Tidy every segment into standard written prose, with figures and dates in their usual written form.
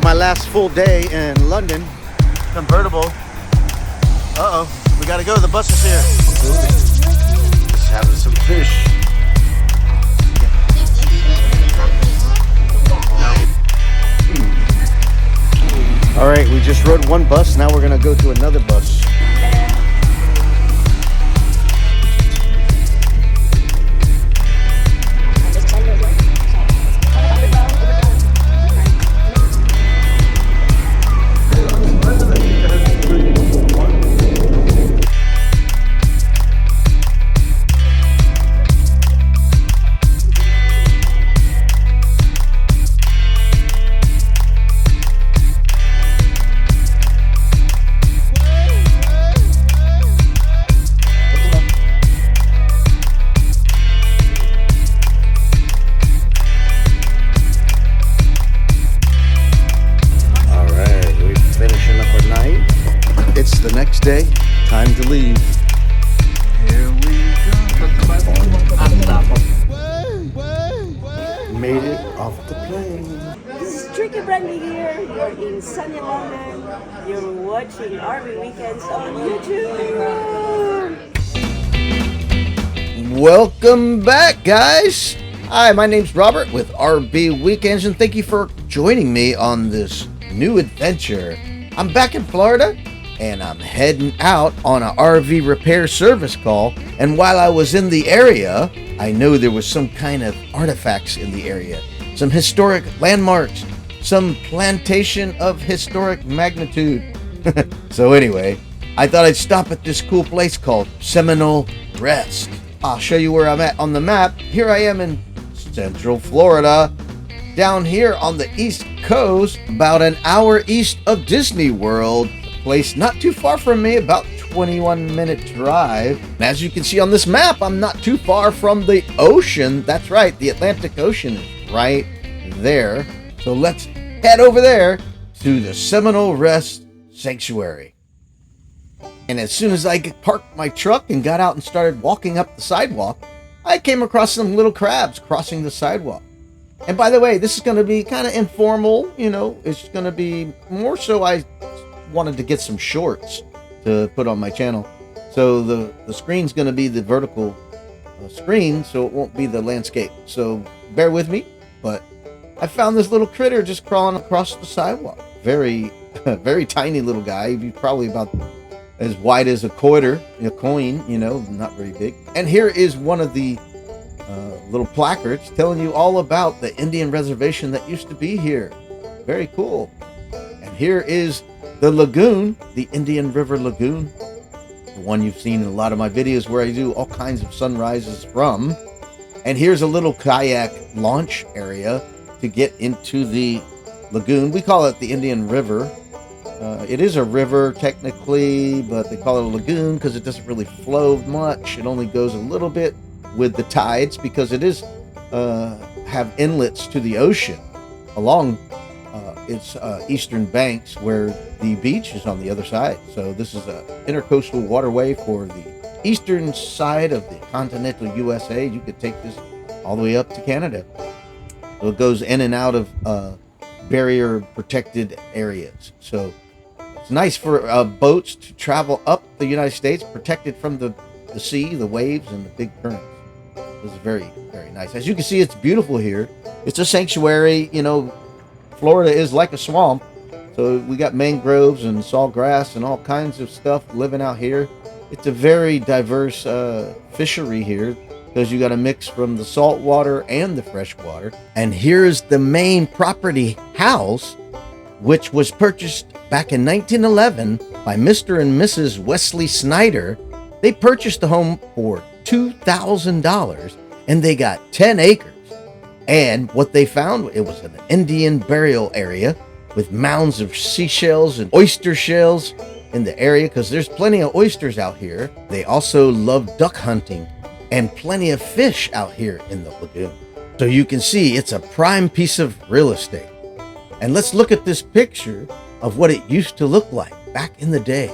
my last full day in London. Convertible. Uh-oh, we gotta go, the bus is here. Just having some fish. All right, we just rode one bus, now we're gonna go to another bus. It's the next day, time to leave. Here we go. Made it off the plane. This is Tricky Brandy here. You're in sunny London. You're watching RV Weekends on YouTube. Welcome back, guys. Hi, my name's Robert with RV Weekends, and thank you for joining me on this new adventure. I'm back in Florida, and I'm heading out on an RV repair service call. And while I was in the area, I know there was some kind of artifacts in the area, some historic landmarks, some plantation of historic magnitude. So anyway, I thought I'd stop at this cool place called Seminole Rest. I'll show you where I'm at on the map. Here I am in Central Florida, down here on the East Coast, about an hour east of Disney World. Place not too far from me, about 21-minute drive. And as you can see on this map, I'm not too far from the ocean. That's right, the Atlantic Ocean is right there. So let's head over there to the Seminole Rest Sanctuary. And as soon as I parked my truck and got out and started walking up the sidewalk, I came across some little crabs crossing the sidewalk. And by the way, this is going to be kind of informal, you know, it's going to be more so I wanted to get some shorts to put on my channel. So the screen's going to be the vertical screen, so it won't be the landscape. So bear with me, but I found this little critter just crawling across the sidewalk. Very, very tiny little guy. He's probably about as wide as a coin, you know, not very big. And here is one of the little placards telling you all about the Indian reservation that used to be here. Very cool. And here is the lagoon, the Indian River Lagoon, the one you've seen in a lot of my videos where I do all kinds of sunrises from. And here's a little kayak launch area to get into the lagoon. We call it the Indian River. It is a river technically, but they call it a lagoon because it doesn't really flow much. It only goes a little bit with the tides because it is have inlets to the ocean along its eastern banks, where the beach is on the other side. So this is an intercoastal waterway for the eastern side of the continental USA. You could take this all the way up to Canada. So it goes in and out of barrier protected areas. So it's nice for boats to travel up the United States, protected from the sea, the waves, and the big currents. This is very, very nice. As you can see, it's beautiful here. It's a sanctuary. You know, Florida is like a swamp. So we got mangroves and sawgrass and all kinds of stuff living out here. It's a very diverse fishery here, because you got a mix from the salt water and the fresh water. And here's the main property house, which was purchased back in 1911 by Mr. and Mrs. Wesley Snyder. They purchased the home for $2,000, and they got 10 acres. And what they found, it was an Indian burial area with mounds of seashells and oyster shells in the area, because there's plenty of oysters out here. They also love duck hunting and plenty of fish out here in the lagoon. So you can see it's a prime piece of real estate. And let's look at this picture of what it used to look like back in the day.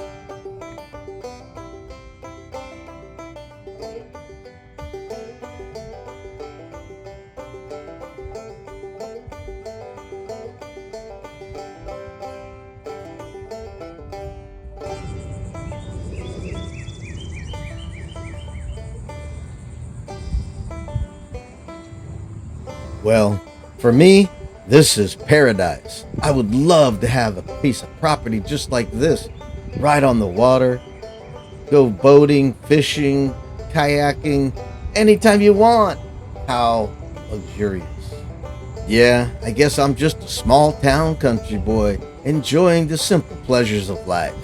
Well, for me, this is paradise. I would love to have a piece of property just like this, right on the water. Go boating, fishing, kayaking, anytime you want. How luxurious. Yeah, I guess I'm just a small town country boy enjoying the simple pleasures of life.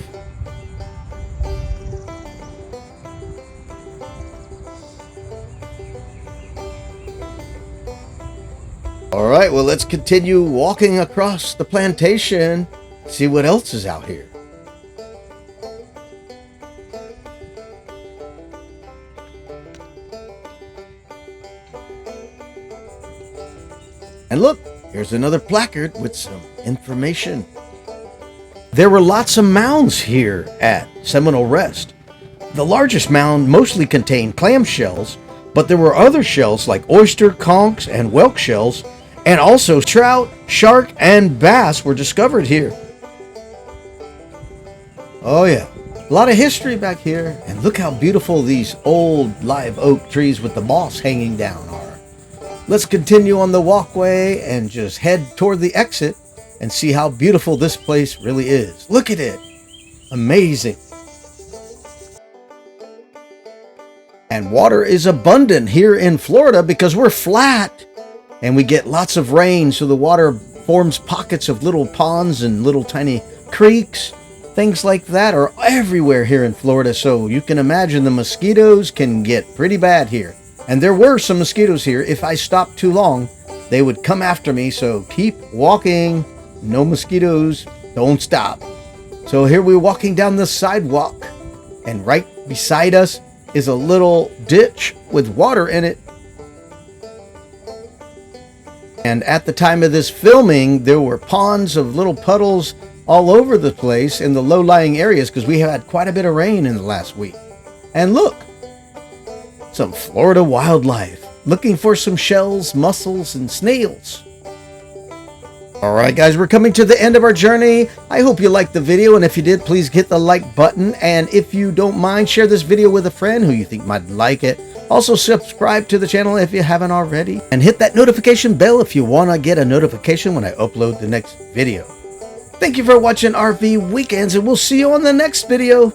All right, well, let's continue walking across the plantation, see what else is out here. And look, here's another placard with some information. There were lots of mounds here at Seminole Rest. The largest mound mostly contained clam shells, but there were other shells like oyster, conchs, and whelk shells, and also trout, shark, and bass were discovered here. Oh yeah, a lot of history back here, and look how beautiful these old live oak trees with the moss hanging down are. Let's continue on the walkway and just head toward the exit and see how beautiful this place really is. Look at it. Amazing. And water is abundant here in Florida because we're flat and we get lots of rain, so the water forms pockets of little ponds and little tiny creeks. Things like that are everywhere here in Florida, so you can imagine the mosquitoes can get pretty bad here. And there were some mosquitoes here. If I stopped too long, they would come after me, so keep walking. No mosquitoes, don't stop. So here we're walking down the sidewalk, and right beside us is a little ditch with water in it. And at the time of this filming, there were ponds of little puddles all over the place in the low-lying areas because we had quite a bit of rain in the last week. And look, some Florida wildlife looking for some shells, mussels, and snails. All right, guys, we're coming to the end of our journey. I hope you liked the video, and if you did, please hit the like button. And if you don't mind, share this video with a friend who you think might like it. Also, subscribe to the channel if you haven't already, and hit that notification bell if you want to get a notification when I upload the next video. Thank you for watching RV Weekends, and we'll see you on the next video.